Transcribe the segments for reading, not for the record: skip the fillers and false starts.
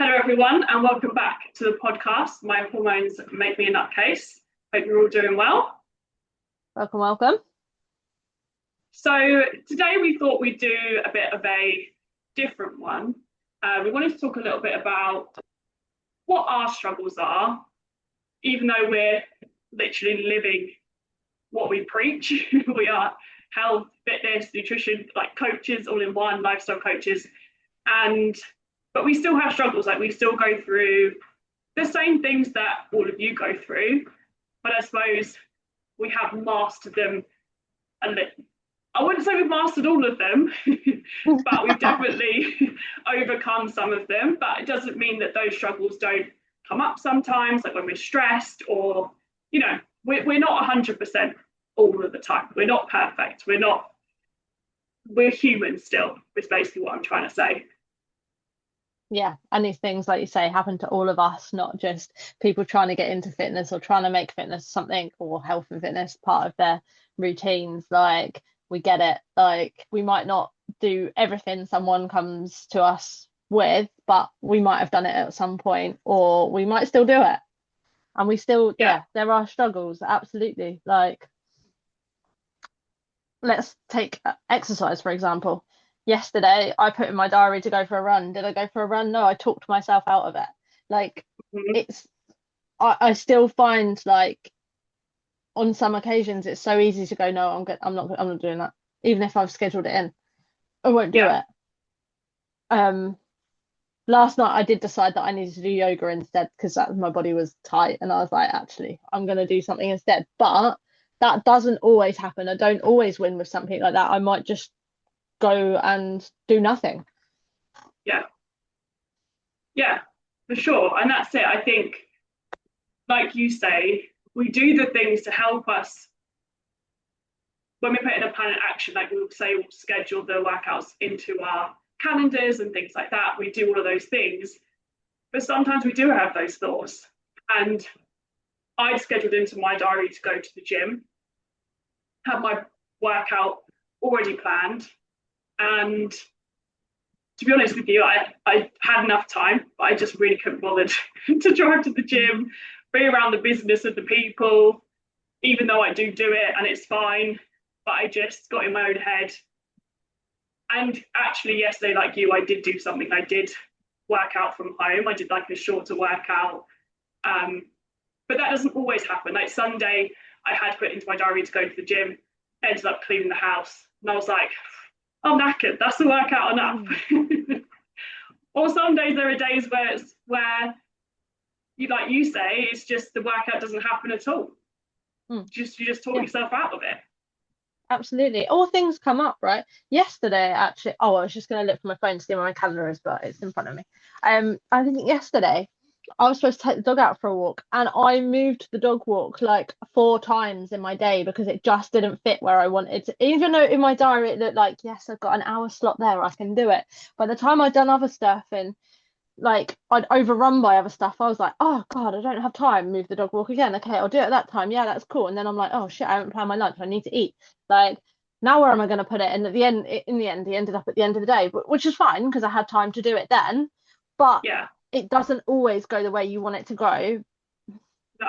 Hello, everyone, and welcome back to the podcast. My hormones make me a nutcase. Hope you're all doing well. Welcome, welcome. So today we thought we'd do a bit of a different one. We wanted to talk a little bit about what our struggles are, even though we're literally living what we preach. We are health, fitness, nutrition, like coaches, all in one, lifestyle coaches. But we still have struggles, like we still go through the same things that all of you go through, but I suppose we have mastered them a little. I wouldn't say we've mastered all of them, but we've definitely overcome some of them. But it doesn't mean that those struggles don't come up sometimes, like when we're stressed or, we're not 100% all of the time. We're not perfect. We're human still, is basically what I'm trying to say. Yeah, and these things, like you say, happen to all of us, not just people trying to get into fitness or trying to make fitness something or health and fitness part of their routines. Like, we get it. Like, we might not do everything someone comes to us with, but we might have done it at some point, or we might still do it. And we still, there are struggles, absolutely. Like, let's take exercise, for example. Yesterday, I put in my diary to go for a run. Did I go for a run? No, I talked myself out of it. Like, it's, I still find, like, on some occasions it's so easy to go, no, I'm not doing that. Even if I've scheduled it in, I won't do it. Last night I did decide that I needed to do yoga instead because my body was tight, and I was like, actually, I'm going to do something instead. But that doesn't always happen. I don't always win with something like that. I might just go and do nothing. Yeah, for sure. And that's it. I think, like you say, we do the things to help us. When we put in a plan of action, like we'll say we'll schedule the workouts into our calendars and things like that. We do all of those things. But sometimes we do have those thoughts. And I'd scheduled into my diary to go to the gym, have my workout already planned. And to be honest with you, I had enough time, but I just really couldn't bother to drive to the gym, be around the business of the people, even though I do it and it's fine. But I just got in my own head. And actually, yesterday, like you, I did do something. I did work out from home. I did like a shorter workout. But that doesn't always happen. Like Sunday, I had put into my diary to go to the gym, ended up cleaning the house. And I was like, I'm knackered. That's the workout enough. Or some days there are days where you, like you say, it's just the workout doesn't happen at all. You just talk yourself out of it. Absolutely. All things come up, right? Yesterday, actually, I was just going to look for my phone to see where my calendar is, but it's in front of me. I think yesterday I was supposed to take the dog out for a walk, and I moved the dog walk like 4 times in my day because it just didn't fit where I wanted to. Even though in my diary it looked like, yes, I've got an hour slot there, I can do it. By the time I'd done other stuff and like I'd overrun by other stuff, I was like, oh God, I don't have time. Move the dog walk again. Okay, I'll do it at that time. Yeah, that's cool. And then I'm like, oh shit, I haven't planned my lunch. I need to eat. Like, now where am I going to put it? And at the end, in the end, he ended up at the end of the day, which is fine because I had time to do it then. But it doesn't always go the way you want it to go. No.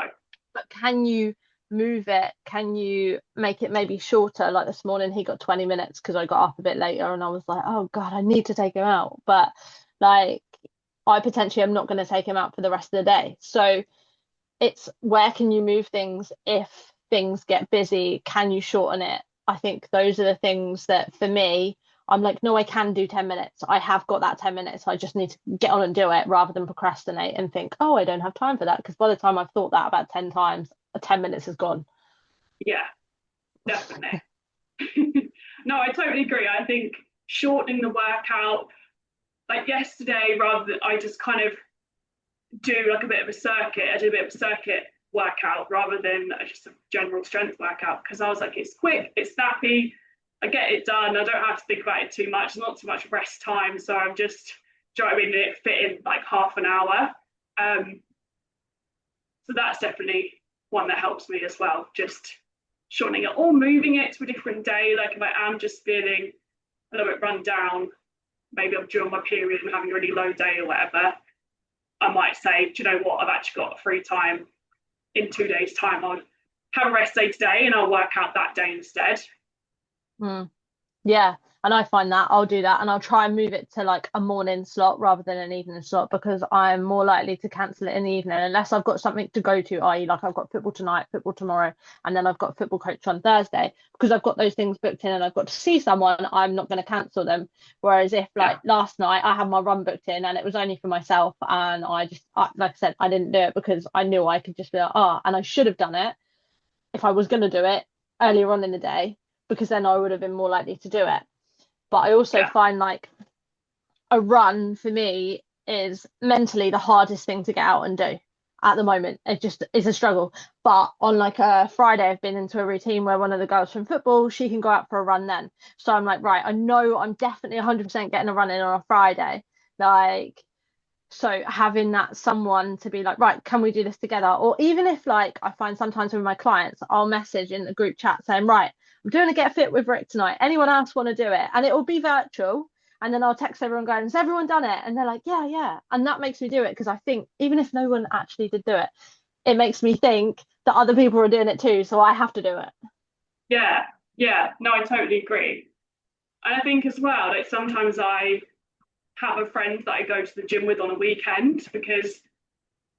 But can you move it? Can you make it maybe shorter? Like this morning, he got 20 minutes because I got up a bit later, and I was like, oh God, I need to take him out. But like, I potentially am not going to take him out for the rest of the day. So it's where can you move things if things get busy? Can you shorten it? I think those are the things that for me, I'm like, no, I can do 10 minutes. I have got that 10 minutes. I just need to get on and do it rather than procrastinate and think, oh, I don't have time for that. Because by the time I've thought that about 10 times, 10 minutes is gone. Yeah, definitely. No, I totally agree. I think shortening the workout, like yesterday, rather than I just kind of do like a bit of a circuit, I did a bit of a circuit workout rather than just a general strength workout because I was like, it's quick, it's snappy, I get it done, I don't have to think about it too much, not too much rest time, so I'm just driving it fit in like half an hour. So that's definitely one that helps me as well, just shortening it or moving it to a different day. Like if I am just feeling a little bit run down, maybe I'm during my period and having a really low day or whatever, I might say, do you know what, I've actually got free time in 2 days' time. I'll have a rest day today and I'll work out that day instead. Mm. Yeah, and I find that I'll do that and I'll try and move it to like a morning slot rather than an evening slot because I'm more likely to cancel it in the evening unless I've got something to go to, i.e., like I've got football tonight, football tomorrow, and then I've got football coach on Thursday. Because I've got those things booked in and I've got to see someone, I'm not going to cancel them. Whereas if Yeah, like last night I had my run booked in and it was only for myself and like I said, I didn't do it because I knew I could just be like, oh, and I should have done it if I was going to do it earlier on in the day because then I would have been more likely to do it. But I also yeah, find like a run for me is mentally the hardest thing to get out and do at the moment. It just is a struggle. But on like a Friday, I've been into a routine where one of the girls from football, she can go out for a run then. So I'm like, right, I know I'm definitely 100% getting a run in on a Friday. Like, so having that someone to be like, right, can we do this together? Or even if like I find sometimes with my clients, I'll message in the group chat saying, right, I'm doing a get fit with Rick tonight. Anyone else want to do it? And it will be virtual. And then I'll text everyone going, has everyone done it? And they're like, yeah, yeah. And that makes me do it because I think even if no one actually did do it, it makes me think that other people are doing it too. So I have to do it. yeah, yeah. No, I totally agree. And I think as well, like sometimes I have a friend that I go to the gym with on a weekend because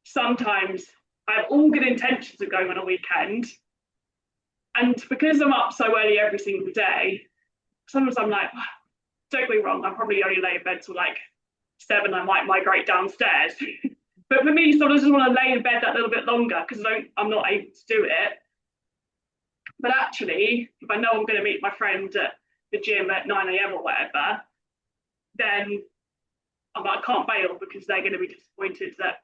sometimes I have all good intentions of going on a weekend. And because I'm up so early every single day, sometimes I'm like, don't be wrong, I'm probably only lay in bed till like 7, I might migrate downstairs. But for me, sometimes I just want to lay in bed that little bit longer because I'm not able to do it. But actually, if I know I'm going to meet my friend at the gym at 9 a.m. or whatever, then I'm like, I can't bail because they're going to be disappointed that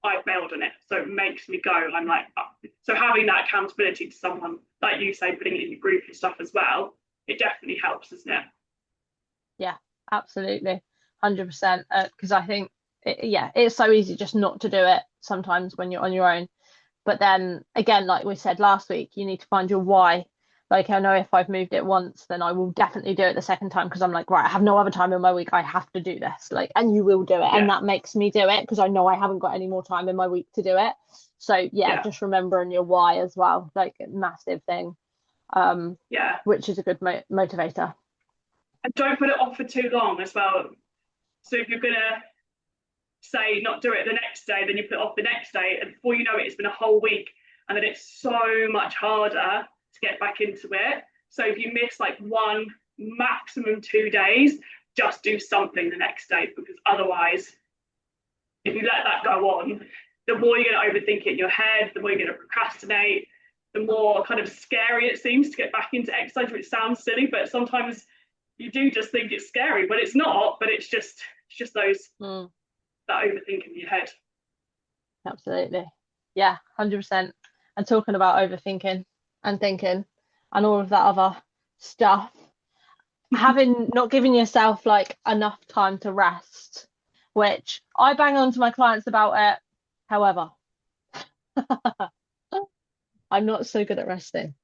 I bailed on it. So it makes me go. I'm like, oh. So having that accountability to someone, like you say, putting it in your group and stuff as well, it definitely helps, doesn't it? Yeah, absolutely. 100%. Because I think, yeah, it's so easy just not to do it sometimes when you're on your own. But then again, like we said last week, you need to find your why. Like I know if I've moved it once, then I will definitely do it the second time because I'm like, right, I have no other time in my week. I have to do this. Like, and you will do it. Yeah, And that makes me do it because I know I haven't got any more time in my week to do it. So yeah, yeah, just remembering your why as well, like massive thing, yeah. which is a good motivator. And don't put it off for too long as well. So if you're gonna say not do it the next day, then you put it off the next day, and before you know it, it's been a whole week, and then it's so much harder to get back into it. So if you miss like one, maximum 2 days, just do something the next day because otherwise, if you let that go on, the more you're going to overthink it in your head, the more you're going to procrastinate, the more kind of scary it seems to get back into exercise, which sounds silly, but sometimes you do just think it's scary, but it's not. But it's just those Mm, that overthink in your head. absolutely. Yeah, 100%. And talking about overthinking and thinking and all of that other stuff, having not given yourself like enough time to rest, which I bang on to my clients about it. However, I'm not so good at resting.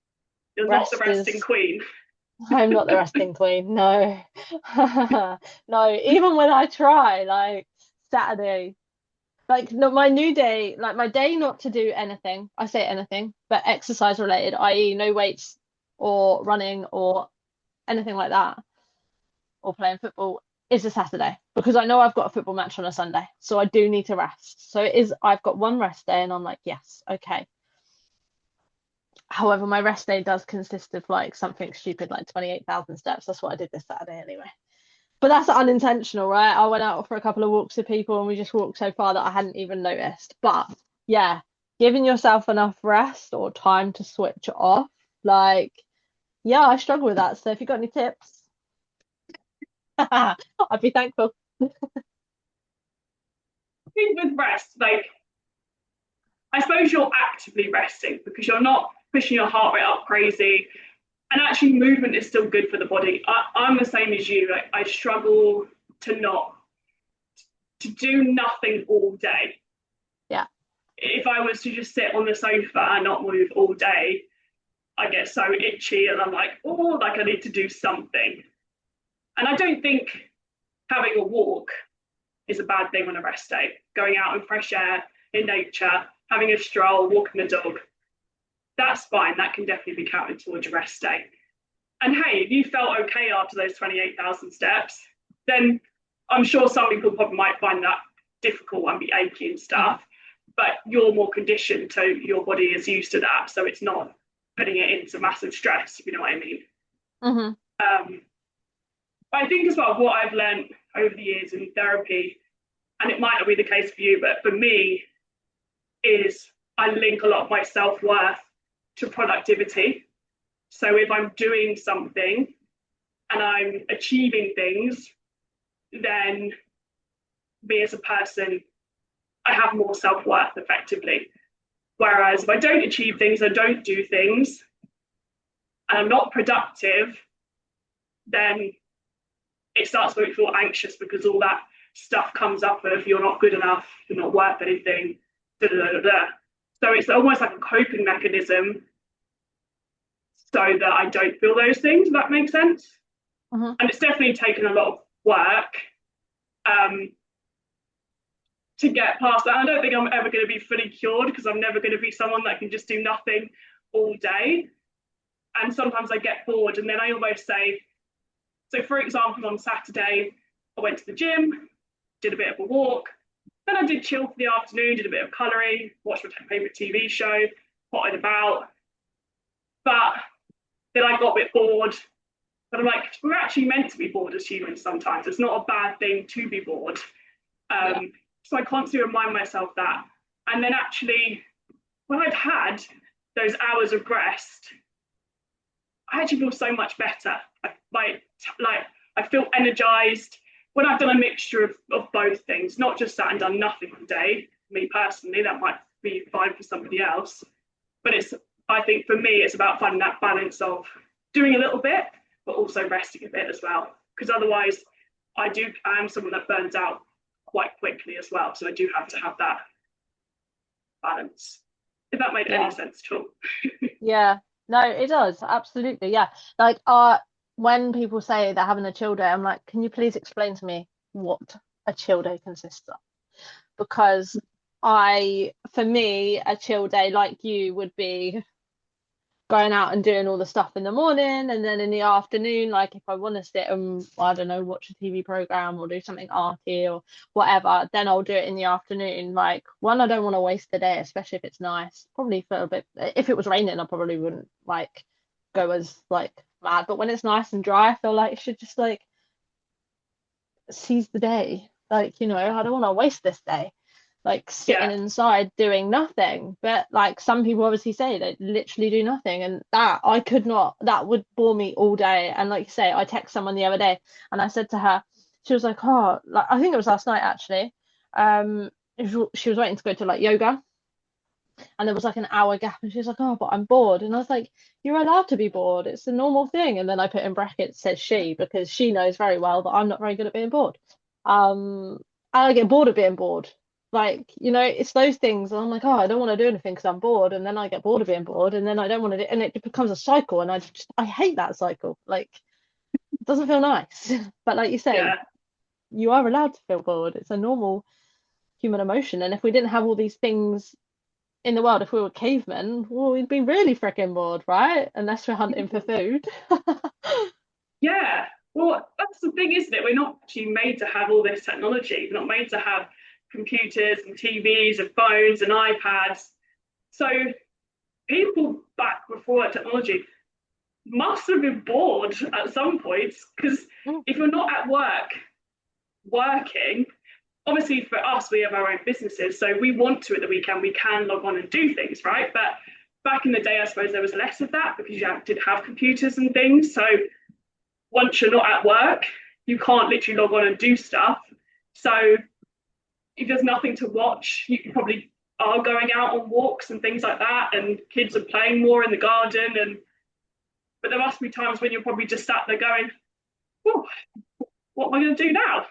You're not the Rest resting is, queen. I'm not the resting queen. No, no, even when I try, like Saturday, like no, my new day, like my day not to do anything. I say anything, but exercise related, i.e., no weights or running or anything like that or playing football is a Saturday because I know I've got a football match on a Sunday. So I do need to rest. So it is, I've got one rest day and I'm like, yes, okay. However, my rest day does consist of like something stupid like 28,000 steps. That's what I did this Saturday anyway. But that's unintentional, right? I went out for a couple of walks with people and we just walked so far that I hadn't even noticed. But yeah, giving yourself enough rest or time to switch off, like, yeah, I struggle with that. So if you've got any tips, I'd be thankful. I think with rest, like I suppose you're actively resting because you're not pushing your heart rate up crazy. And actually, movement is still good for the body. I'm the same as you. I struggle to not to do nothing all day. Yeah. If I was to just sit on the sofa and not move all day, I get so itchy and I'm like, oh, like I need to do something. And I don't think having a walk is a bad thing on a rest day. Going out in fresh air, in nature, having a stroll, walking the dog, that's fine. That can definitely be counted towards your rest day. And hey, if you felt okay after those 28,000 steps, then I'm sure some people probably might find that difficult and be achy and stuff, but you're more conditioned, so your body is used to that. So it's not putting it into massive stress, if you know what I mean. But I think as well, what I've learned over the years in therapy, and it might not be the case for you, but for me, is I link a lot of my self-worth to productivity. So if I'm doing something and I'm achieving things, then me as a person, I have more self-worth effectively. Whereas if I don't achieve things, I don't do things, and I'm not productive, then it starts to make me feel anxious because all that stuff comes up of you're not good enough, you're not worth anything, da da da da. So it's almost like a coping mechanism so that I don't feel those things, if that makes sense. And it's definitely taken a lot of work to get past that. I don't think I'm ever going to be fully cured because I'm never going to be someone that can just do nothing all day. And sometimes I get bored and then I almost say, so for example, on Saturday, I went to the gym, did a bit of a walk, then I did chill for the afternoon, did a bit of colouring, watched my favourite TV show, potted about. But then I got a bit bored. But I'm like, we're actually meant to be bored as humans sometimes. It's not a bad thing to be bored. So I constantly remind myself that. And then actually, when I've had those hours of rest, I actually feel so much better. I feel energized when I've done a mixture of both things, not just sat and done nothing all day. Me personally, that might be fine for somebody else. But I think for me, it's about finding that balance of doing a little bit, but also resting a bit as well. Because otherwise, I am someone that burns out quite quickly as well. So I do have to have that balance. If that made any sense at all. Yeah, no, it does. Absolutely. Yeah. Like, when people say they're having a chill day, I'm like, can you please explain to me what a chill day consists of? Because for me, a chill day like you would be going out and doing all the stuff in the morning, and then in the afternoon, like if I want to sit and I don't know, watch a TV program or do something arty or whatever, then I'll do it in the afternoon. Like, one, I don't want to waste the day, especially if it's nice. Probably for a bit, if it was raining, I probably wouldn't like go as like mad. But when it's nice and dry, I feel like you should just like seize the day. Like, I don't want to waste this day like sitting inside doing nothing. But like some people obviously say they literally do nothing, and that I could not. That would bore me all day. And like you say, I text someone the other day and I said to her, she was like, oh, like I think it was last night actually. She was waiting to go to like yoga, and there was like an hour gap, and she was like, oh, but I'm bored. And I was like, you're allowed to be bored, it's a normal thing. And then I put in brackets says she, because she knows very well that I'm not very good at being bored. I get bored of being bored. Like, it's those things. And I'm like, oh, I don't want to do anything because I'm bored. And then I get bored of being bored. And then I don't want to do, and it becomes a cycle. And I hate that cycle. Like, it doesn't feel nice. But like you say, you are allowed to feel bored. It's a normal human emotion. And if we didn't have all these things in the world, if we were cavemen, well, we'd be really freaking bored, right? Unless we're hunting for food. Yeah. Well, that's the thing, isn't it? We're not actually made to have all this technology. We're not made to have computers and TVs and phones and iPads. So people back before technology must have been bored at some points, because if you're not at work working, obviously for us, we have our own businesses. So we want to at the weekend, we can log on and do things, right? But back in the day, I suppose there was less of that because you did have computers and things. So once you're not at work, you can't literally log on and do stuff. So if there's nothing to watch, you probably are going out on walks and things like that, and kids are playing more in the garden. But there must be times when you're probably just sat there going, oh, what am I going to do now?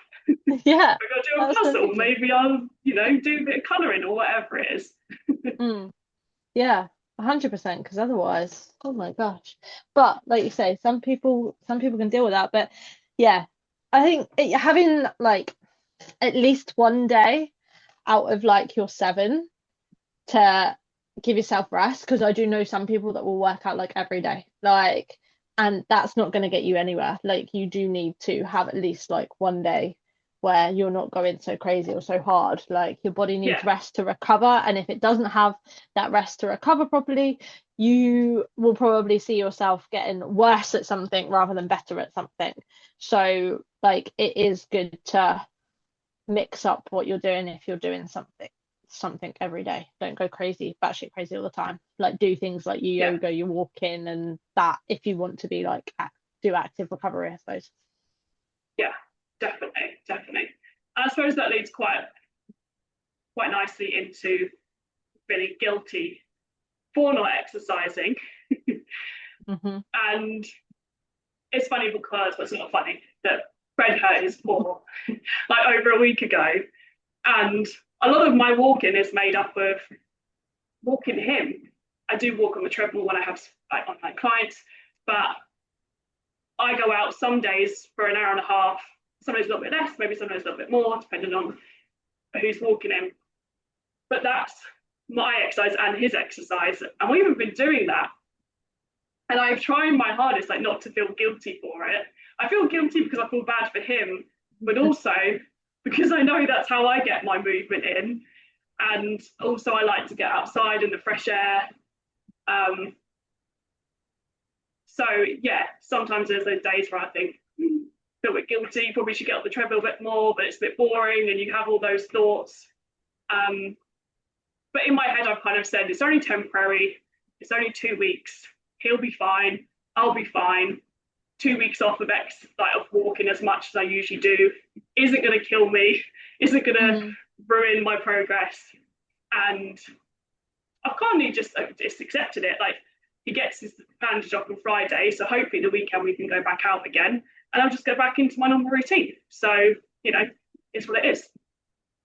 Yeah. I'm going to do a puzzle. Maybe I'll, do a bit of colouring or whatever it is. Yeah, 100%. Because otherwise, oh my gosh. But like you say, some people can deal with that. But yeah, I think having like at least one day out of like your 7 to give yourself rest, because I do know some people that will work out like every day, like, and that's not going to get you anywhere. Like, you do need to have at least like one day where you're not going so crazy or so hard. Like, your body needs Yeah, rest to recover, and if it doesn't have that rest to recover properly, you will probably see yourself getting worse at something rather than better at something. So like, it is good to mix up what you're doing if you're doing something every day. Don't go crazy, batshit crazy all the time. Like, do things like your yeah, yoga, your walking, and that, if you want to be like do active recovery, I suppose. yeah, definitely, definitely. And I suppose that leads quite nicely into feeling guilty for not exercising. Hmm. And it's funny because, well, it's not funny, that Fred hurt his paw like over a week ago. And a lot of my walking is made up of walking him. I do walk on the treadmill when I have like online clients, but I go out some days for an hour and a half, some days a little bit less, maybe sometimes a little bit more, depending on who's walking him. But that's my exercise and his exercise. And we haven't been doing that. And I've tried my hardest, like, not to feel guilty for it. I feel guilty because I feel bad for him, but also because I know that's how I get my movement in. And also, I like to get outside in the fresh air. Um, so, yeah, sometimes there's those days where I think, feel a bit guilty, probably should get up the treadmill a bit more, but it's a bit boring, and you have all those thoughts. Um, but in my head, I've kind of said it's only temporary, it's only 2 weeks, he'll be fine, I'll be fine. 2 weeks off of like of walking as much as I usually do isn't going to kill me, isn't going to Mm. ruin my progress. And I've kind of just accepted it. Like, he gets his bandage off on Friday, so hopefully the weekend we can go back out again, and I'll just go back into my normal routine. So, you know, it's what it is.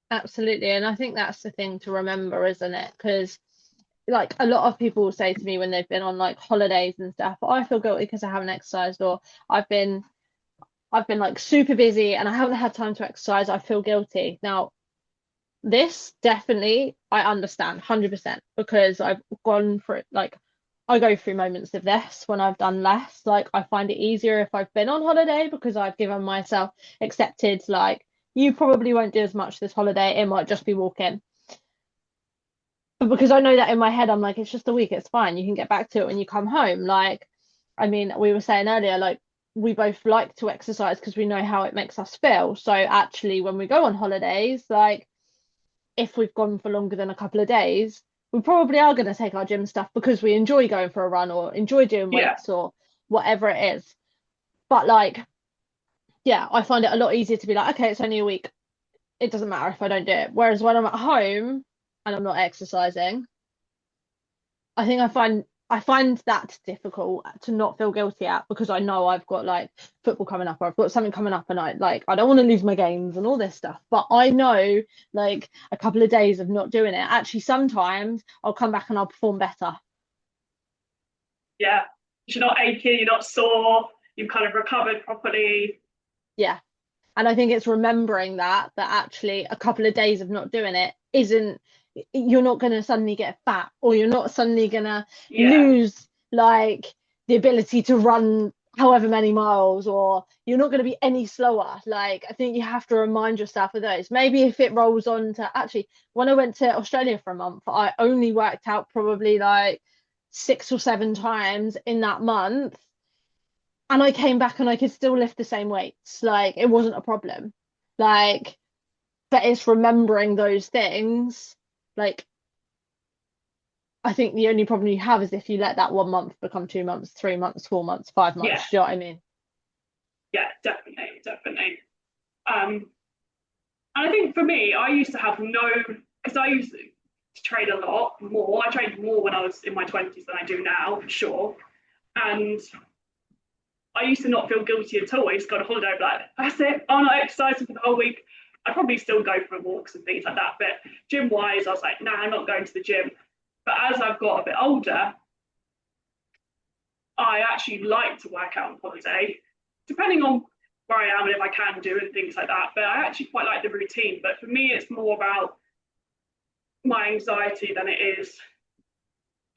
Absolutely, and I think that's the thing to remember, isn't it? Because like, a lot of people will say to me when they've been on like holidays and stuff, "Oh, I feel guilty because I haven't exercised," or I've been like super busy and I haven't had time to exercise, I feel guilty. Now, this definitely I understand 100%, because I've gone for it. Like, I go through moments of this when I've done less. Like, I find it easier if I've been on holiday, because I've given myself accepted, like, you probably won't do as much this holiday, it might just be walking. But because I know that in my head, I'm like, it's just a week, it's fine, you can get back to it when you come home. Like, I mean, we were saying earlier, like, we both like to exercise because we know how it makes us feel. So actually, when we go on holidays, like, if we've gone for longer than a couple of days, we probably are going to take our gym stuff because we enjoy going for a run or enjoy doing Yeah, weights or whatever it is. But like, yeah, I find it a lot easier to be like, okay, it's only a week, it doesn't matter if I don't do it. Whereas when I'm at home and I'm not exercising, I think I find that difficult to not feel guilty at, because I know I've got like football coming up, or I've got something coming up, and I don't want to lose my games and all this stuff. But I know, like, a couple of days of not doing it, actually sometimes I'll come back and I'll perform better. yeah. You're not aching, you're not sore, you've kind of recovered properly. Yeah. And I think it's remembering that actually a couple of days of not doing it isn't, you're not going to suddenly get fat, or you're not suddenly going to Yeah, lose like the ability to run however many miles, or you're not going to be any slower. Like, I think you have to remind yourself of those. Maybe if it rolls on to, actually, when I went to Australia for a month, I only worked out probably like 6 or 7 times in that month, and I came back and I could still lift the same weights. Like, it wasn't a problem. Like, but it's remembering those things. Like, I think the only problem you have is if you let that 1 month become 2 months, 3 months, 4 months, five yeah, months. Do you know what I mean? yeah, definitely, definitely. And I think for me, I used to have no, because I used to trade a lot more. I traded more when I was in my 20s than I do now, for sure. And I used to not feel guilty at all. I used to go on holiday, like, that's it, I'm not exercising for the whole week. I'd probably still go for walks and things like that. But gym wise, I was like, nah, I'm not going to the gym. But as I've got a bit older, I actually like to work out on holiday, depending on where I am and if I can do and things like that. But I actually quite like the routine. But for me, it's more about my anxiety than it is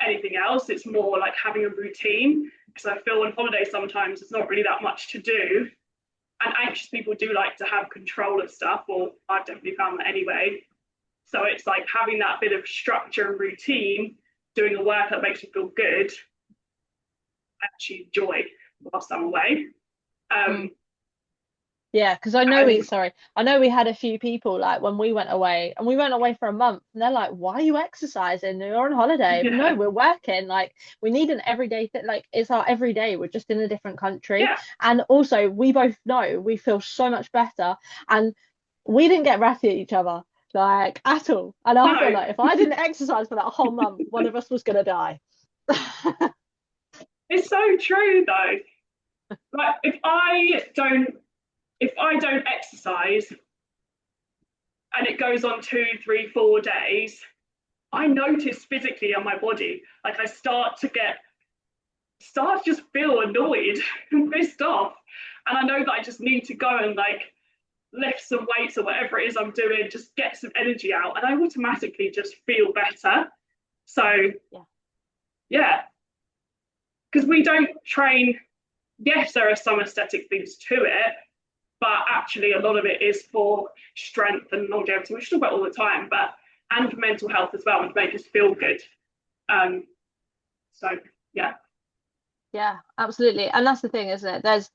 anything else. It's more like having a routine because I feel on holiday sometimes there's not really that much to do. And anxious people do like to have control of stuff, or I've definitely found that anyway. So it's like having that bit of structure and routine, doing a work that makes me feel good, I actually enjoy whilst I'm away. Mm. Um, Yeah, because and I know we had a few people like when we went away and we went away for a month and they're like, why are you exercising? You're on holiday. No, yeah, we're working. Like we need an everyday thing. Like it's our everyday. We're just in a different country. yeah, And also we both know we feel so much better and we didn't get ratty at each other like at all. And I feel no, like if I didn't exercise for that whole month, one of us was gonna die. it's so true though. Like if I don't exercise and it goes on 2, 3, 4 days, I notice physically on my body, like I start to just feel annoyed and pissed off. And I know that I just need to go and like lift some weights or whatever it is I'm doing, just get some energy out. And I automatically just feel better. So, Yeah. yeah, because we don't train. Yes, there are some aesthetic things to it, but actually a lot of it is for strength and longevity, which we talk about all the time, but and for mental health as well, and to make us feel good. Um, so yeah, Yeah, absolutely. And that's the thing, isn't it? There's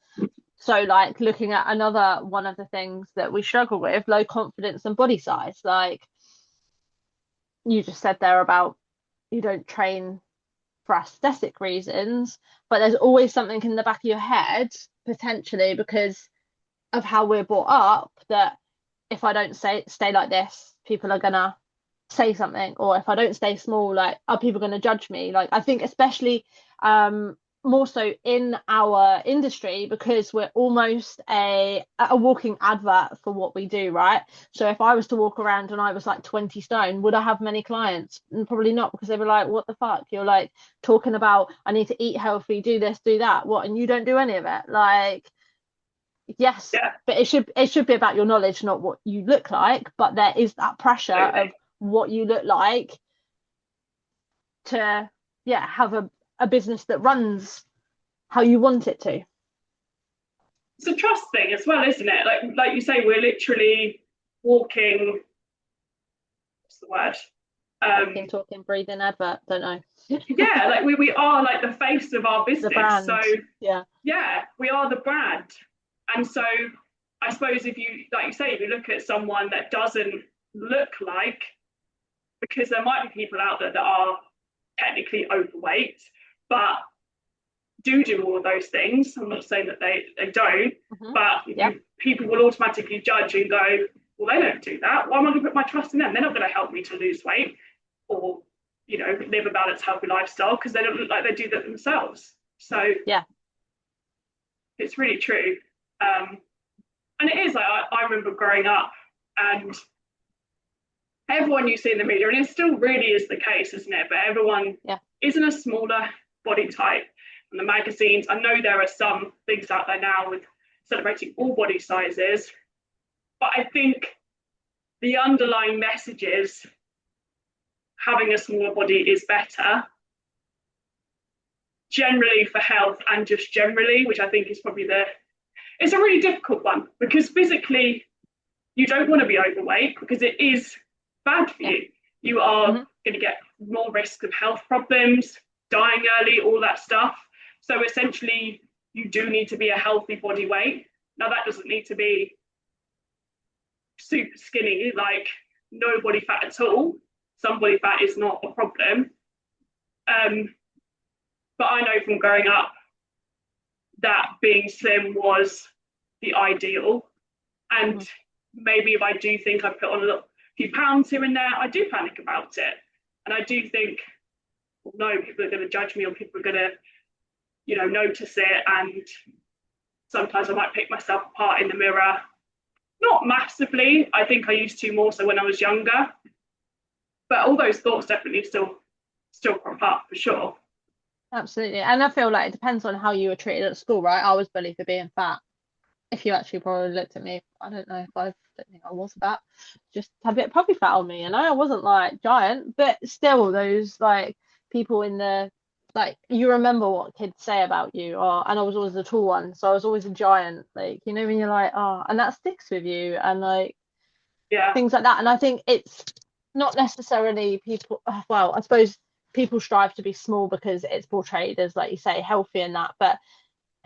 so like looking at another one of the things that we struggle with, low confidence and body size. Like you just said there about you don't train for aesthetic reasons, but there's always something in the back of your head, potentially because of how we're brought up, that if I don't stay like this, people are gonna say something, or if I don't stay small, like are people going to judge me? Like I think especially more so in our industry because we're almost a walking advert for what we do, right? So if I was to walk around and I was like 20 stone, would I have many clients? And probably not, because they were like, what the fuck, you're like talking about I need to eat healthy, do this, do that, what, and you don't do any of it. Like yes, yeah, but it should be about your knowledge, not what you look like, but there is that pressure of absolutely. what you look like to have a business that runs how you want it to. It's a trust thing as well, isn't it? Like you say, we're literally walking. What's the word? Walking, talking, breathing advert, don't know. Yeah, like we are like the face of our The business. So brand. Yeah. yeah, we are the brand. And so I suppose if you, like you say, if you look at someone that doesn't look like, because there might be people out there that are technically overweight, but do all of those things. I'm not saying that they don't, Hmm. but Yeah. people will automatically judge and go, well, they don't do that. Why am I going to put my trust in them? They're not going to help me to lose weight or, live a balanced, healthy lifestyle because they don't look like they do that themselves. So Yeah. it's really true. Um, and it is like I remember growing up and everyone you see in the media, and it still really is the case, isn't it? But everyone Yeah. is in a smaller body type. And the magazines, I know there are some things out there now with celebrating all body sizes, but I think the underlying message is having a smaller body is better, generally for health and just generally, which I think is probably it's a really difficult one because physically you don't want to be overweight because it is bad for Yeah. you. You are Hmm. going to get more risk of health problems, dying early, all that stuff. So essentially, you do need to be a healthy body weight. Now, that doesn't need to be super skinny, like no body fat at all. Some body fat is not a problem. Um, but I know from growing up that being slim was the ideal. And Hmm. maybe if I do think I put on a few pounds here and there, I do panic about it. And I do think, well, no, people are going to judge me or people are going to, notice it. And sometimes I might pick myself apart in the mirror. Not massively. I think I used to more so when I was younger. But all those thoughts definitely still crop up for sure. Absolutely. And I feel like it depends on how you were treated at school, right? I was bullied for being fat. if you actually probably looked at me, I don't know if I don't think I was fat. Just had a bit of puppy fat on me, I wasn't like giant, but still those like people in the like you remember what kids say about you, or and I was always the tall one, so I was always a giant, like you know when you're like, oh, and that sticks with you and like Yeah, things like that. And I think it's not necessarily people, well, I suppose people strive to be small because it's portrayed as like you say healthy and that, but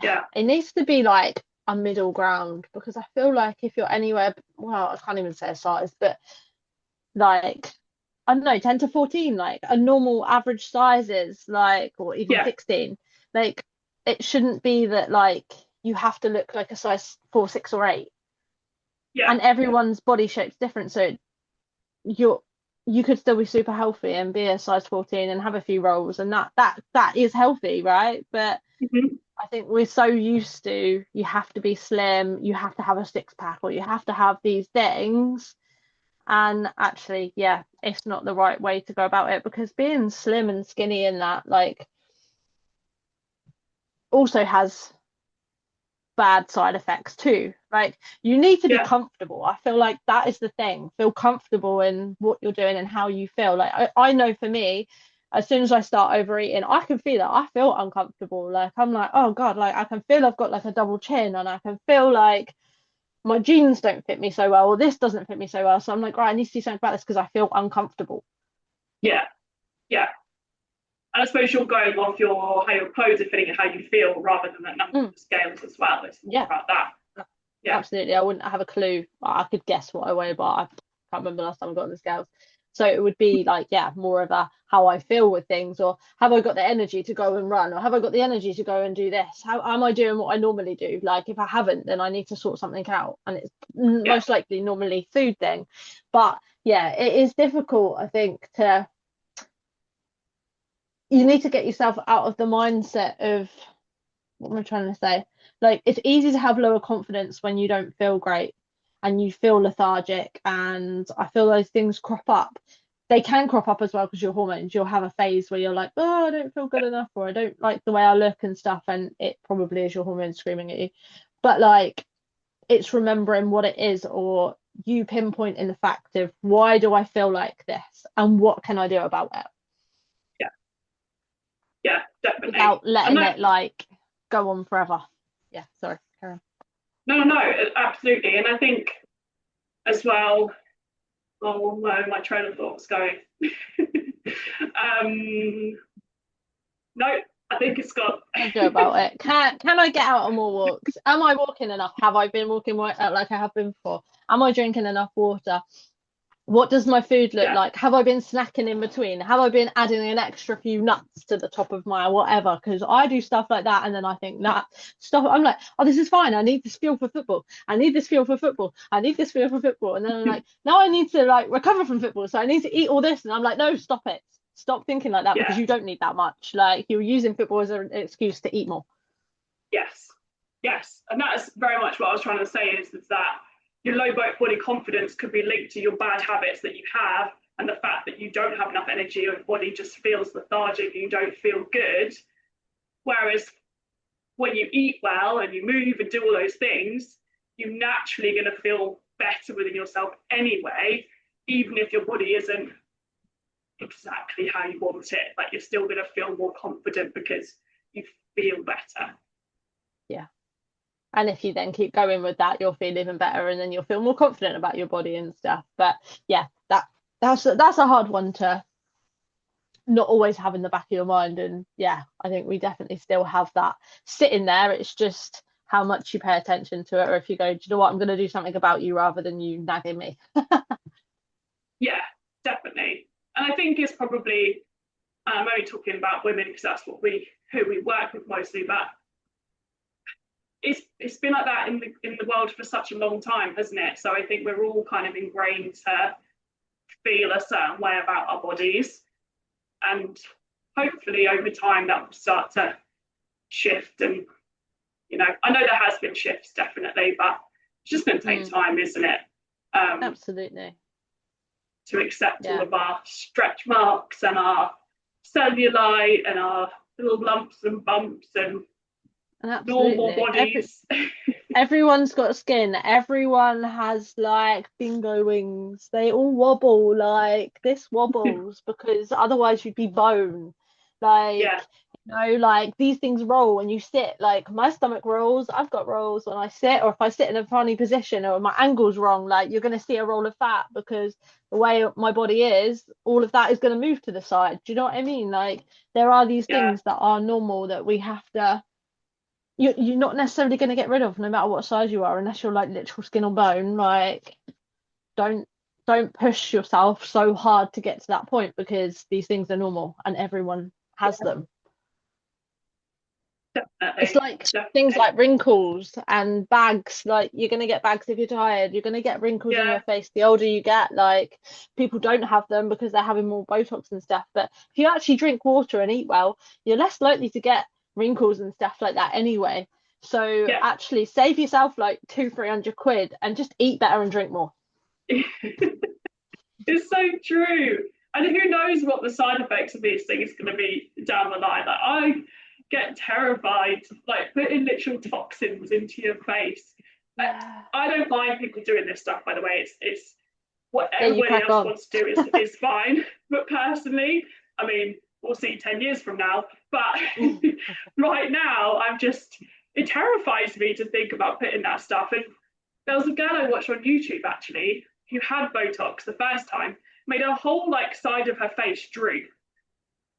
yeah, it needs to be like a middle ground because I feel like if you're anywhere, well, I can't even say a size, but like I don't know, 10 to 14, like a normal average size is like, or even yeah, 16, like it shouldn't be that like you have to look like a size 4, 6, or 8. yeah, And everyone's body shape's different. So you're you could still be super healthy and be a size 14 and have a few rolls and that is healthy, right? But hmm, I think we're so used to you have to be slim, you have to have a six pack, or you have to have these things. And actually, yeah, it's not the right way to go about it because being slim and skinny and that like also has bad side effects too. Like you need to be yeah, comfortable. I feel like that is the thing. Feel comfortable in what you're doing and how you feel. Like I know for me, as soon as I start overeating, I can feel it. I feel uncomfortable. Like I'm like, oh God, like I can feel I've got like a double chin and I can feel like my jeans don't fit me so well or this doesn't fit me so well. So I'm like, right, I need to do something about this because I feel uncomfortable. yeah, yeah. And I suppose you're going off your how your clothes are fitting and how you feel rather than that number Mm, of scales as well. It's more yeah, about that. Yeah, absolutely. I wouldn't have a clue. I could guess what I weigh, but I can't remember the last time I got on the scales. So it would be like, yeah, more of a how I feel with things, or have I got the energy to go and run, or have I got the energy to go and do this? How am I doing what I normally do? Like if I haven't, then I need to sort something out, and it's yeah, most likely normally food thing. But yeah, it is difficult, I think, to you need to get yourself out of the mindset of what am I trying to say? Like, it's easy to have lower confidence when you don't feel great and you feel lethargic. And I feel those things crop up. They can crop up as well because your hormones. You'll have a phase where you're like, oh, I don't feel good enough, or I don't like the way I look and stuff. And it probably is your hormones screaming at you. But like, it's remembering what it is, or you pinpointing the fact of why do I feel like this and what can I do about it yeah, yeah, definitely. without And letting that it like go on forever. Yeah, sorry, Karen. no, no, no, absolutely. And I think as well, oh no, my train of thought was going. No, I think it's got I do about it. Can I get out on more walks? Am I walking enough? Have I been walking like I have been before? Am I drinking enough water? What does my food look yeah, like? Have I been snacking in between? Have I been adding an extra few nuts to the top of my whatever? Because I do stuff like that and then I think, nah, stop. I'm like, oh, this is fine. I need this fuel for football. I need this fuel for football. I need this fuel for football. And then I'm like, now I need to like recover from football. So I need to eat all this. And I'm like, no, stop it. Stop thinking like that because yeah, you don't need that much. Like you're using football as an excuse to eat more. yes, yes. And that's very much what I was trying to say is that your low body confidence could be linked to your bad habits that you have and the fact that you don't have enough energy, your body just feels lethargic and you don't feel good. Whereas when you eat well and you move and do all those things, you're naturally going to feel better within yourself anyway, even if your body isn't exactly how you want it. Like you're still going to feel more confident because you feel better. Yeah. And if you then keep going with that, you'll feel even better and then you'll feel more confident about your body and stuff. But yeah, that's a hard one to not always have in the back of your mind. And yeah, I think we definitely still have that sitting there. It's just how much you pay attention to it, or if you go, do you know what, I'm going to do something about you rather than you nagging me. Yeah, definitely. And I think it's probably, I'm only talking about women because that's what who we work with mostly, but it's been like that in the world for such a long time, hasn't it? So I think we're all kind of ingrained to feel a certain way about our bodies, and hopefully over time that will start to shift. And I know there has been shifts definitely, but it's just going to take Mm, time, isn't it? absolutely. To accept all Yeah. of our stretch marks and our cellulite and our little lumps and bumps and And normal absolutely. bodies. Everyone's got skin. Everyone has like bingo wings. They all wobble like this wobbles because otherwise you'd be bone. Like, Yeah, like these things roll when you sit. Like my stomach rolls. I've got rolls when I sit, or if I sit in a funny position or my angle's wrong, like you're gonna see a roll of fat because the way my body is, all of that is gonna move to the side. Do you know what I mean? Like there are these yeah. things that are normal that we have to you're not necessarily going to get rid of no matter what size you are unless you're like literal skin or bone. Like don't don't push yourself so hard to get to that point because these things are normal and everyone has them. It's Definitely, like things definitely. like wrinkles and bags. Like you're going to get bags if you're tired. You're going to get wrinkles in your Yeah, face the older you get. Like people don't have them because they're having more Botox and stuff. But if you actually drink water and eat well, you're less likely to get wrinkles and stuff like that anyway. So yeah. actually save yourself like 200-300 quid and just eat better and drink more. It's so true. And who knows what the side effects of these things are going to be down the line. Like I get terrified, like putting literal toxins into your face. I, Yeah. I don't mind people doing this stuff, by the way. It's what Yeah, you everybody crack else on. wants to do is fine. But personally, I mean, we'll see 10 years from now. But right now, it terrifies me to think about putting that stuff. And there was a girl I watched on YouTube actually who had Botox the first time, made her whole like side of her face droop.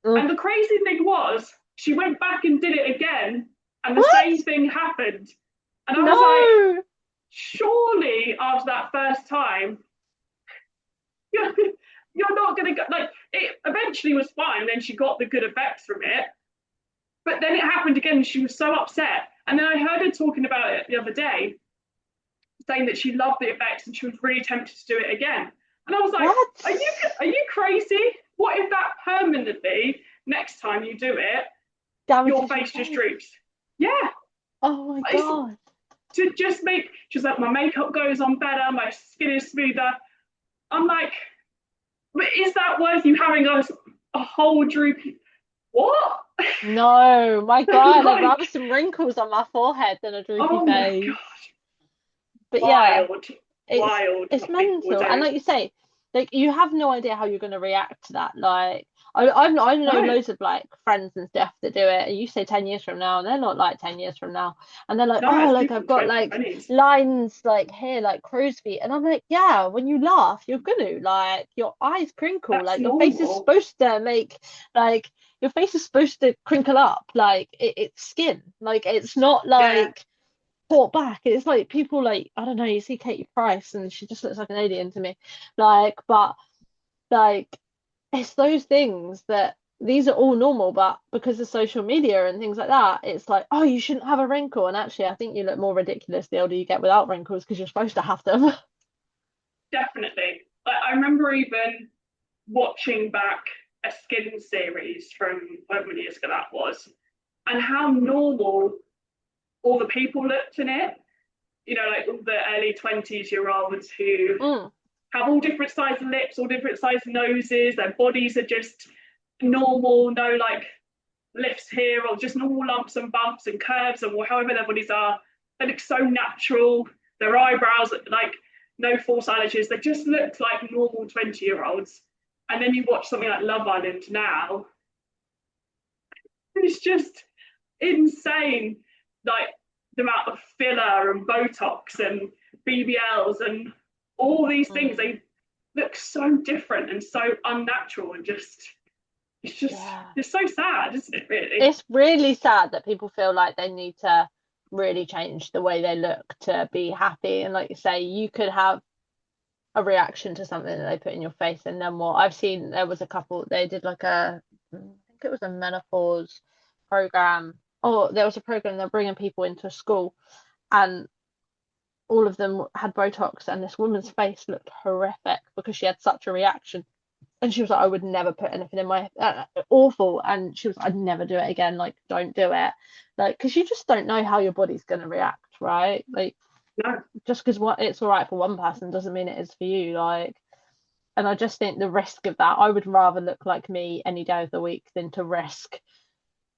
Mm. And the crazy thing was, she went back and did it again, and the same What? thing happened. And I was like, No. surely after that first time, you're, you're not going to go. Like, it eventually was fine. Then she got the good effects from it. But then it happened again, and she was so upset. And then I heard her talking about it the other day, saying that she loved the effects and she was really tempted to do it again. And I was like, What? are you crazy? What if that permanently, next time you do it, your Damages your face just face. droops? Yeah. Oh my It's God. to just make, she's like, my makeup goes on better, my skin is smoother. I'm like, but is that worth you having a whole droopy? What? No, my God, I'd Like, rather some wrinkles on my forehead than a droopy oh my face. God, But yeah, wild, it's wild it's what people will mental. And do. like you say, like you have no idea how you're gonna react to that. Like I know No, loads of like friends and stuff that do it, and you say 10 years from now, and they're not like 10 years from now. And they're like, no, oh, it's like people I've got like 2020s. lines like here, like crow's feet. And I'm like, yeah, when you laugh, you're gonna like your eyes crinkle, That's like your face is normal. supposed to make like your face is supposed to crinkle up, like it's skin. Like it's not Yeah, like brought back. It's like people like I don't know. You see Katie Price, and she just looks like an alien to me. Like, but like it's those things that these are all normal, but because of social media and things like that, it's like, oh, you shouldn't have a wrinkle. And actually, I think you look more ridiculous the older you get without wrinkles because you're supposed to have them. definitely. Like, I remember even watching back a skin series from however many years ago that was, and how normal all the people looked in it. You know, like all the early 20s year olds who Mm, have all different sized lips, all different sized noses, their bodies are just normal, no like lifts here or just normal lumps and bumps and curves and however their bodies are. They look so natural. Their eyebrows, like no false eyelashes. They just look like normal 20-year-olds. And then you watch something like Love Island now, it's just insane. Like the amount of filler and Botox and BBLs and all these things, mm. they look so different and so unnatural and just it's just Yeah. it's so sad, isn't it, really? It's really sad that people feel like they need to really change the way they look to be happy. And like you say, you could have a reaction to something that they put in your face and then what I've seen there was a couple they did like I think it was a menopause program or there was a program they're bringing people into a school and all of them had Botox and this woman's face looked horrific because she had such a reaction and she was like I would never put anything in my awful and she was I'd never do it again like don't do it like because you just don't know how your body's going to react right like No, just because what it's all right for one person doesn't mean it is for you like and I just think the risk of that, I would rather look like me any day of the week than to risk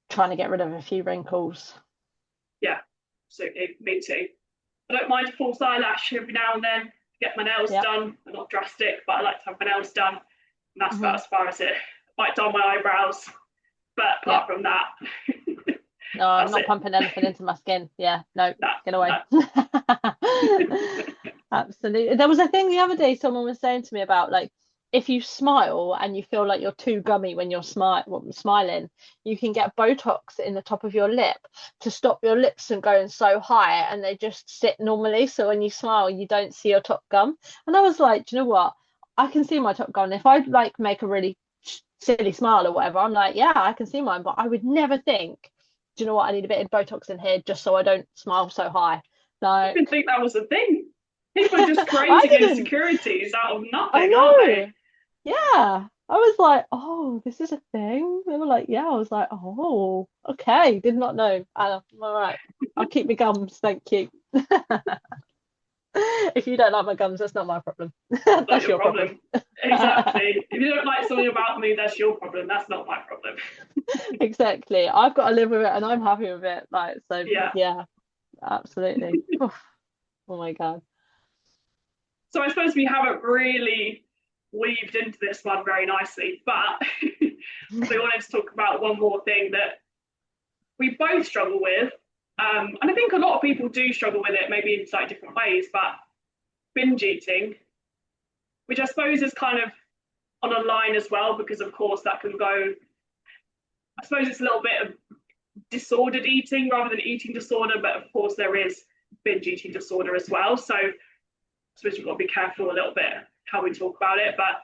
trying to get rid of a few wrinkles. Yeah, absolutely. Me too. I don't mind a false eyelash every now and then. Get my nails Yep. done. They're not drastic, but I like to have my nails done. And that's about Hmm. as far as it. Might dye my eyebrows, but Yep. apart from that, No, I'm that's not it. pumping anything into my skin. Yeah, no, No, get away. no. Absolutely. There was a thing the other day someone was saying to me about like if you smile and you feel like you're too gummy when you're smiling, you can get Botox in the top of your lip to stop your lips from going so high and they just sit normally. So when you smile, you don't see your top gum. And I was like, do you know what? I can see my top gum. If I like make a really silly smile or whatever, I'm like, yeah, I can see mine. But I would never think, do you know what? I need a bit of Botox in here just so I don't smile so high. I didn't Like, think that was a thing. People are just I creating didn't. insecurities out of I nothing, aren't they? know. Yeah. I was like, oh, this is a thing. They were like, yeah. I was like, oh, okay. Did not know. All right. I'll keep my gums. Thank you. If you don't like my gums, that's not my problem. That's not That's your your problem. problem. Exactly. If you don't like something about me, that's your problem. That's not my problem. Exactly. I've got to live with it and I'm happy with it. Like, so Yeah. yeah, absolutely. Oof. Oh my God. So I suppose we haven't really weaved into this one very nicely, but we wanted to talk about one more thing that we both struggle with. And I think a lot of people do struggle with it, maybe in slightly different ways, but binge eating, which I suppose is kind of on a line as well, because of course that can go, I suppose it's a little bit of disordered eating rather than eating disorder, but of course there is binge eating disorder as well. So I suppose we've got to be careful a little bit how we talk about it. But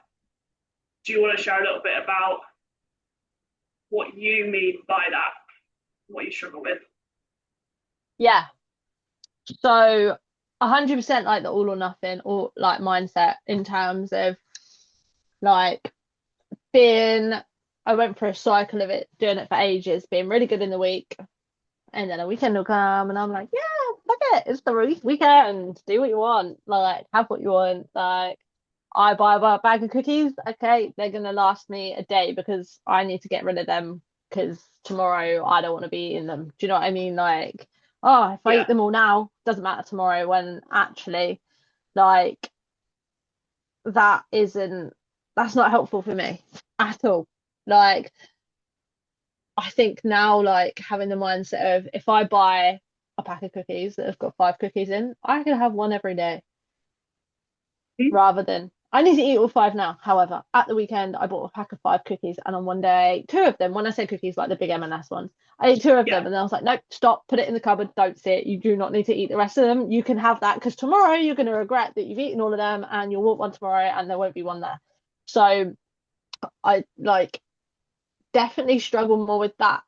do you want to share a little bit about what you mean by that, what you struggle with? Yeah. So 100% like the all or nothing or like mindset in terms of like being I went for a cycle of it, doing it for ages, being really good in the week, and then a weekend will come and I'm like, yeah, fuck it, it's the weekend, do what you want, like have what you want. Like I buy a bag of cookies, okay, they're gonna last me a day because I need to get rid of them because tomorrow I don't want to be eating them. Do you know what I mean? Like, oh, if I Yeah, eat them all now, doesn't matter tomorrow, when actually, like, that isn't that's not helpful for me at all. Like, I think now, like, having the mindset of if I buy a pack of cookies that have got 5 cookies in, I can have one every day rather than I need to eat all 5 now. However, at the weekend, I bought a pack of 5 cookies, and on one day, 2 of them, when I say cookies, like the big M&S ones, I ate 2 of yeah, them, and then I was like, nope, stop, put it in the cupboard, don't see it. You do not need to eat the rest of them. You can have that because tomorrow you're going to regret that you've eaten all of them, and you'll want one tomorrow, and there won't be one there. So I like definitely struggle more with that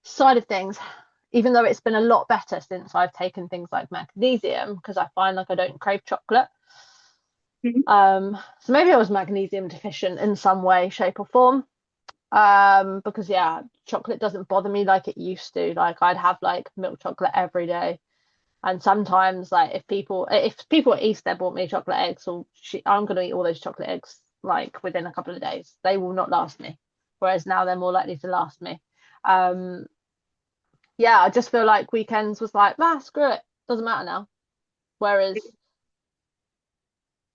side of things, even though it's been a lot better since I've taken things like magnesium because I find like I don't crave chocolate. mm-hmm. So maybe I was magnesium deficient in some way, shape, or form. Because yeah, chocolate doesn't bother me like it used to. Like I'd have like milk chocolate every day. And sometimes like if people at Easter bought me chocolate eggs, or I'm gonna eat all those chocolate eggs like within a couple of days. They will not last me. Whereas now they're more likely to last me. Um, yeah, I just feel like weekends was like, ah, screw it, doesn't matter now. Whereas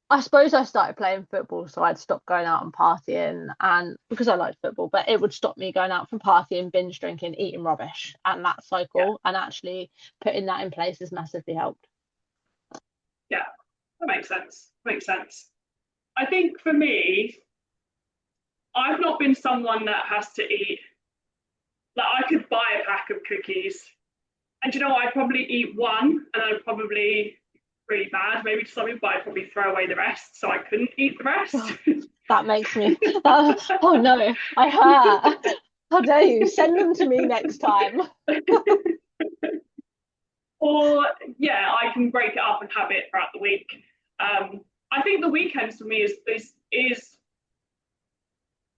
I suppose I started playing football, so I'd stop going out and partying, and because I liked football, but it would stop me going out from partying, binge drinking, eating rubbish, and that Yeah, cycle, and actually putting that in place has massively helped. yeah, that makes sense. Makes sense. I think for me, I've not been someone that has to eat. Like I could buy a pack of cookies, and you know, I'd probably eat one, and I'd probably really bad, maybe to some people, but I'd probably throw away the rest, so I couldn't eat the rest. Oh, that makes me. Oh no, I hurt. How dare you? Send them to me next time. Or yeah, I can break it up and have it throughout the week. I think the weekends for me is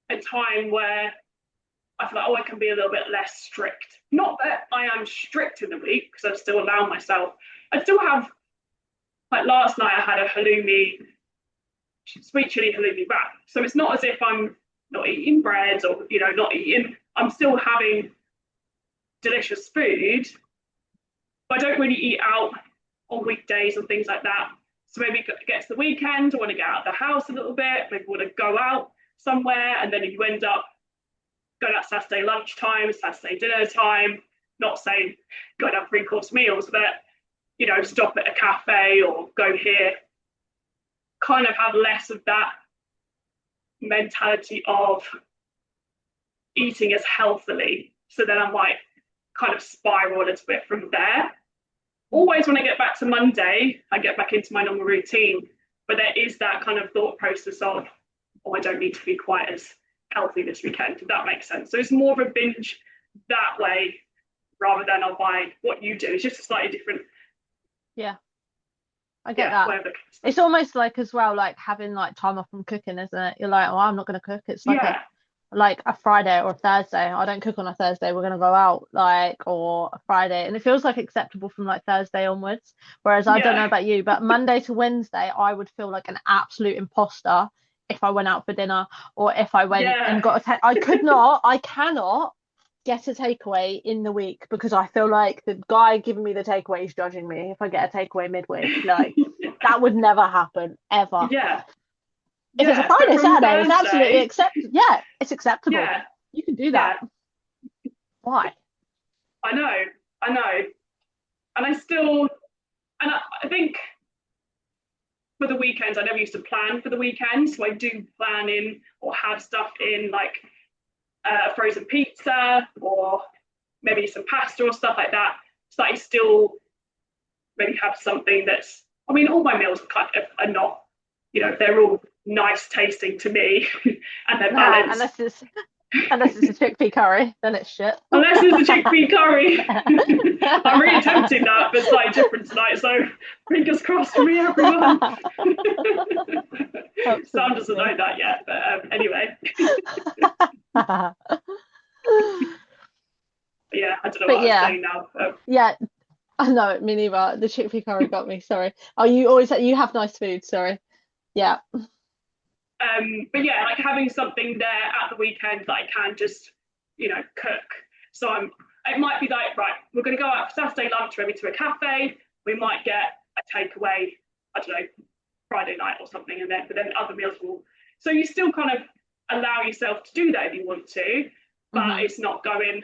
a time where I feel like, oh, I can be a little bit less strict. Not that I am strict in the week because I still allow myself. I still have, like last night I had a halloumi, sweet chili halloumi wrap. So it's not as if I'm not eating bread or, not eating. I'm still having delicious food, But I don't really eat out on weekdays and things like that. So maybe it gets the weekend, I want to get out of the house a little bit, maybe want to go out somewhere, and then you end up going out Saturday lunchtime, Saturday dinner time, not saying go and have 3-course meals, but stop at a cafe or go here, kind of have less of that mentality of eating as healthily. So then I might kind of spiral a little bit from there. Always when I get back to Monday, I get back into my normal routine. But there is that kind of thought process of, oh, I don't need to be quite as healthy this weekend, if that makes sense. So it's more of a binge that way rather than I'll buy what you do. It's just a slightly different. Yeah, I get that. Whatever. It's almost like as well, like having like time off from cooking, isn't it? You're like, oh, I'm not going to cook. It's like a Friday or a Thursday. I don't cook on a Thursday. We're gonna go out, like, or a Friday, and it feels like acceptable from like Thursday onwards. Whereas I don't know about you, but Monday to Wednesday, I would feel like an absolute imposter if I went out for dinner or if I went and got I cannot get a takeaway in the week because I feel like the guy giving me the takeaway is judging me if I get a takeaway midweek. Like that would never happen ever. Yeah. If it's a Friday, Saturday, it's absolutely acceptable. Yeah, it's acceptable. Yeah. You can do that. Yeah. Why? I know. And I think for the weekends, I never used to plan for the weekend. So I do plan in or have stuff in like frozen pizza or maybe some pasta or stuff like that. So I still maybe have something that's, I mean, all my meals kind of are not, they're all nice tasting to me and they're balanced. Unless it's a chickpea curry, then it's shit. Unless it's a chickpea curry. I'm really tempted now, but it's slightly different tonight, so fingers crossed for me, everyone. Sam doesn't know that yet, but anyway. Yeah, I don't know what I'm saying now. Yeah, I know, me neither. The chickpea curry got me, sorry. Oh, you have nice food, sorry. Yeah. But yeah, like having something there at the weekend that I can just, cook. So it might be like, right, we're going to go out for Saturday lunch, maybe to a cafe. We might get a takeaway, I don't know, Friday night or something, but then other meals will. So you still kind of allow yourself to do that if you want to, but it's not going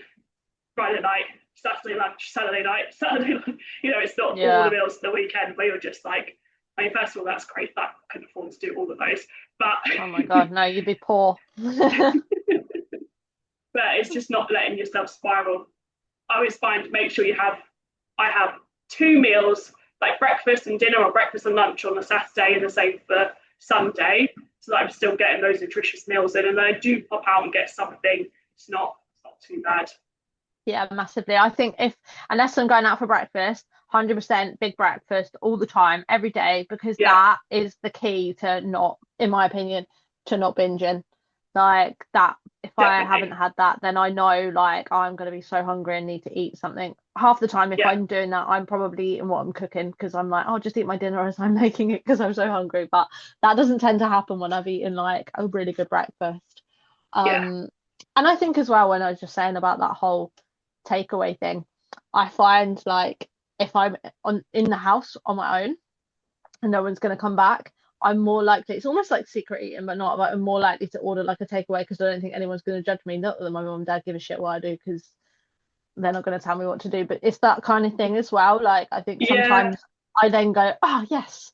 Friday night, Saturday lunch, Saturday night, Saturday lunch. It's not all the meals the weekend where you're just like, I mean, first of all, that's great that I can afford to do all of those. But oh my God, no, you'd be poor. But it's just not letting yourself spiral. I always make sure I have 2 meals, like breakfast and dinner or breakfast and lunch on a Saturday and the same for Sunday, so that I'm still getting those nutritious meals in. And then I do pop out and get something. It's not too bad. Yeah, massively. I think unless I'm going out for breakfast, 100% big breakfast all the time, every day, because that is the key to not, in my opinion, to not binging. Like that, if I haven't had that, then I know like I'm going to be so hungry and need to eat something. Half the time, if I'm doing that, I'm probably eating what I'm cooking because I'm like, I'll just eat my dinner as I'm making it because I'm so hungry. But that doesn't tend to happen when I've eaten like a really good breakfast. And I think as well, when I was just saying about that whole takeaway thing, I find like if I'm in the house on my own and no one's going to come back, I'm more likely, it's almost like secret eating, but not, but I'm more likely to order like a takeaway because I don't think anyone's going to judge me. Not that my mum and dad give a shit what I do because they're not going to tell me what to do, but it's that kind of thing as well. Like I think sometimes I then go, oh yes,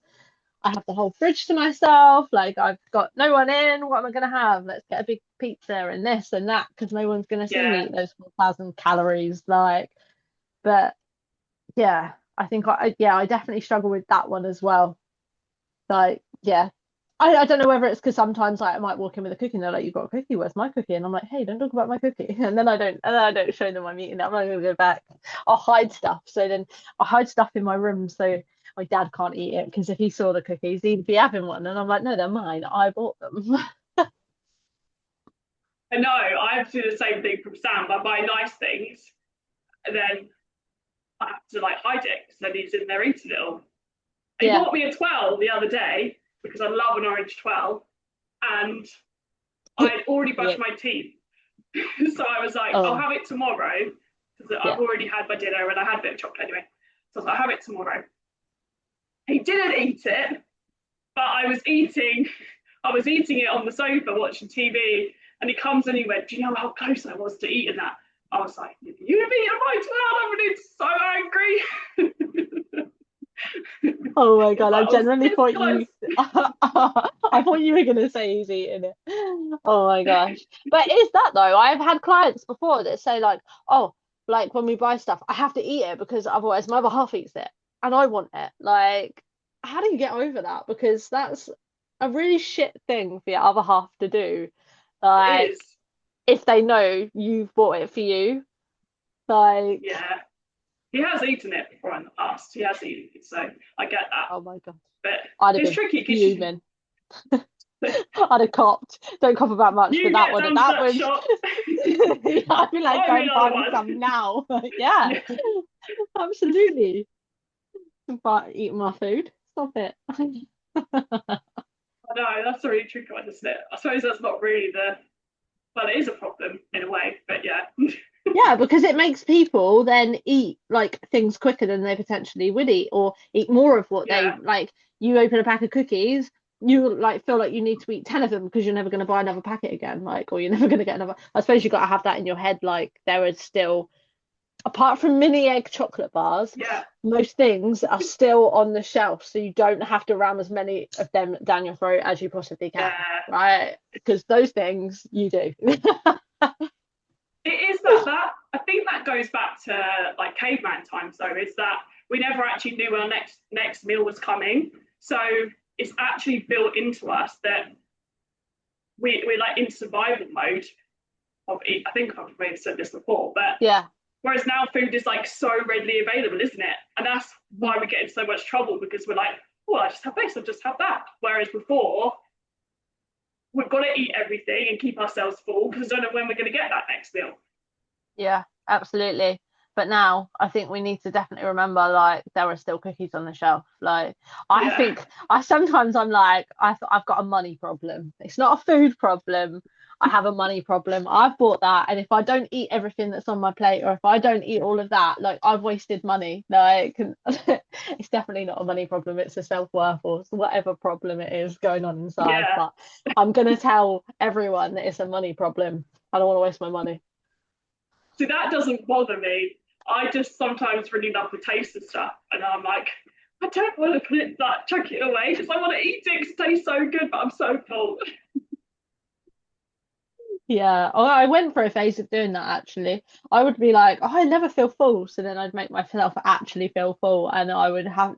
I have the whole fridge to myself, like I've got no one in, what am I going to have? Let's get a big pizza and this and that because no one's going to see me eat those 4,000 calories, like. But yeah, I think I definitely struggle with that one as well. Like, yeah, I don't know whether it's because sometimes like I might walk in with a cookie and they're like, "You got a cookie? Where's my cookie?" And I'm like, "Hey, don't talk about my cookie." And then I don't show them I'm eating it. I'm not gonna go back. I'll hide stuff. So then I hide stuff in my room so my dad can't eat it because if he saw the cookies, he'd be having one. And I'm like, "No, they're mine. I bought them." I know. I have to do the same thing from Sam. I buy nice things, and then I have to like hide it because then he's in there eating it all. He bought me a 12 the other day because I love an orange 12, and I'd already brushed my teeth. So I was like, I'll have it tomorrow because I've already had my dinner and I had a bit of chocolate anyway. So I was like, have it tomorrow. He didn't eat it, but I was eating it on the sofa watching TV, and he comes and he went, "Do you know how close I was to eating that?" I was like, "You've eaten my twelve, I'm so angry." Oh my It's God, like, I I was genuinely this thought close. you I thought you were gonna say he's eating it. Oh my gosh. But is that though? I've had clients before that say like, oh, like when we buy stuff, I have to eat it because otherwise my other half eats it and I want it. Like, how do you get over that? Because that's a really shit thing for your other half to do. It Like, is, if they know you've bought it for you, like, yeah. He has eaten it before in the past. He has eaten it, so I get that. oh my God. But I'd have it's been tricky because fuming. I'd have copped. Don't cop about much for you that get one. And down to that that was, shop, I'd be like, buy go me and another buy me one. some now. Yeah, Yeah, absolutely. But eating my food. Stop it. I know that's a really tricky one, isn't it? I suppose that's not really well, it is a problem in a way, but yeah. Yeah, because it makes people then eat like things quicker than they potentially would eat, or eat more of what they Yeah, like. You open a pack of cookies, you like feel like you need to eat 10 of them because you're never going to buy another packet again, like, or you're never going to get another. I suppose you got to have that in your head, like there is still, apart from mini egg chocolate bars, yeah, most things are still on the shelf, so you don't have to ram as many of them down your throat as you possibly can, yeah. right? Because those things you do. It is that I think that goes back to like caveman times though, is that we never actually knew when our next meal was coming. So it's actually built into us that we're like in survival mode of eat. I think I've maybe said this before, but Yeah. whereas now food is like so readily available, isn't it? And that's Mhm. why we get in so much trouble because we're like, oh, I just have this, I just have that. Whereas before, we've got to eat everything and keep ourselves full because I don't know when we're going to get that next meal. Yeah, absolutely. But now I think we need to definitely remember like there are still cookies on the shelf. Like I Yeah, think I sometimes I'm like I've got a money problem. It's not a food problem. I have a money problem. I've bought that, and if I don't eat everything that's on my plate, or if I don't eat all of that, like I've wasted money. Like it's definitely not a money problem. It's a self-worth or whatever problem it is going on inside. yeah. But I'm gonna tell everyone that it's a money problem. I don't want to waste my money. See, that doesn't bother me. I just sometimes really love the taste of stuff, and I'm like, I don't want to put it like chuck it away because I want to eat it because it tastes so good, but I'm so full. Yeah, oh, I went for a phase of doing that actually. I would be like, oh, I never feel full, so then I'd make myself actually feel full, and had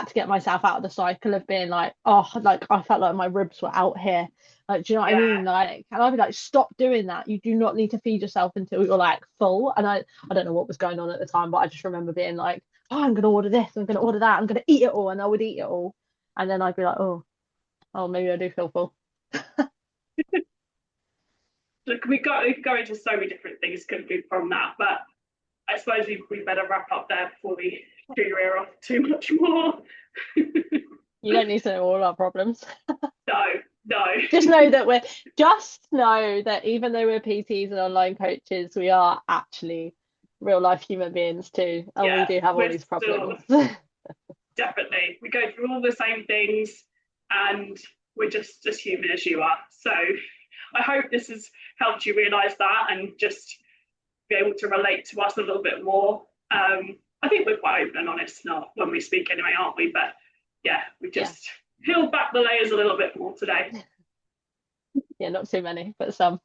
to get myself out of the cycle of being like, oh, like I felt like my ribs were out here. Like, do you know what I Yeah, mean? Like, and I'd be like, stop doing that. You do not need to feed yourself until you're like full. And I don't know what was going on at the time, but I just remember being like, oh, I'm gonna order this, I'm gonna order that, I'm gonna eat it all, and I would eat it all, and then I'd be like, oh, maybe I do feel full. look, we go into so many different things could be from that, but I suppose we better wrap up there before we chew your ear off too much more. You don't need to know all our problems. No, no. Just know that even though we're PTs and online coaches, we are actually real life human beings too, and we Yeah, do have all we're these still problems. definitely we go through all the same things, and we're just as human as you are. So I hope this has helped you realise that and just be able to relate to us a little bit more. I think we're quite open and honest not when we speak anyway, aren't we? But yeah, we Yeah, just peeled back the layers a little bit more today. yeah, not too many, but some.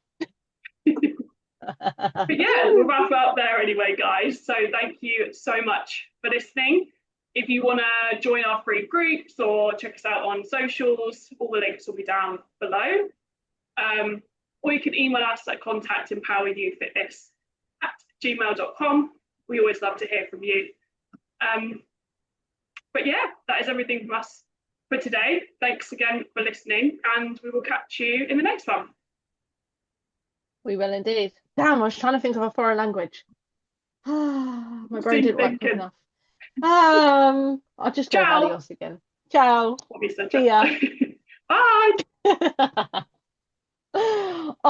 But yeah, we'll wrap up there anyway, guys. So thank you so much for listening. If you want to join our free groups or check us out on socials, all the links will be down below. Or you can email us at contactempoweryouFitness at gmail.com. We always love to hear from you. Um, but yeah, that is everything from us for today. Thanks again for listening, and we will catch you in the next one. We will indeed. Damn, I was trying to think of a foreign language. My brain Steve didn't work quick thinking, enough. I'll just go with ciao. adios again. Ciao. What we said. See ya. Bye.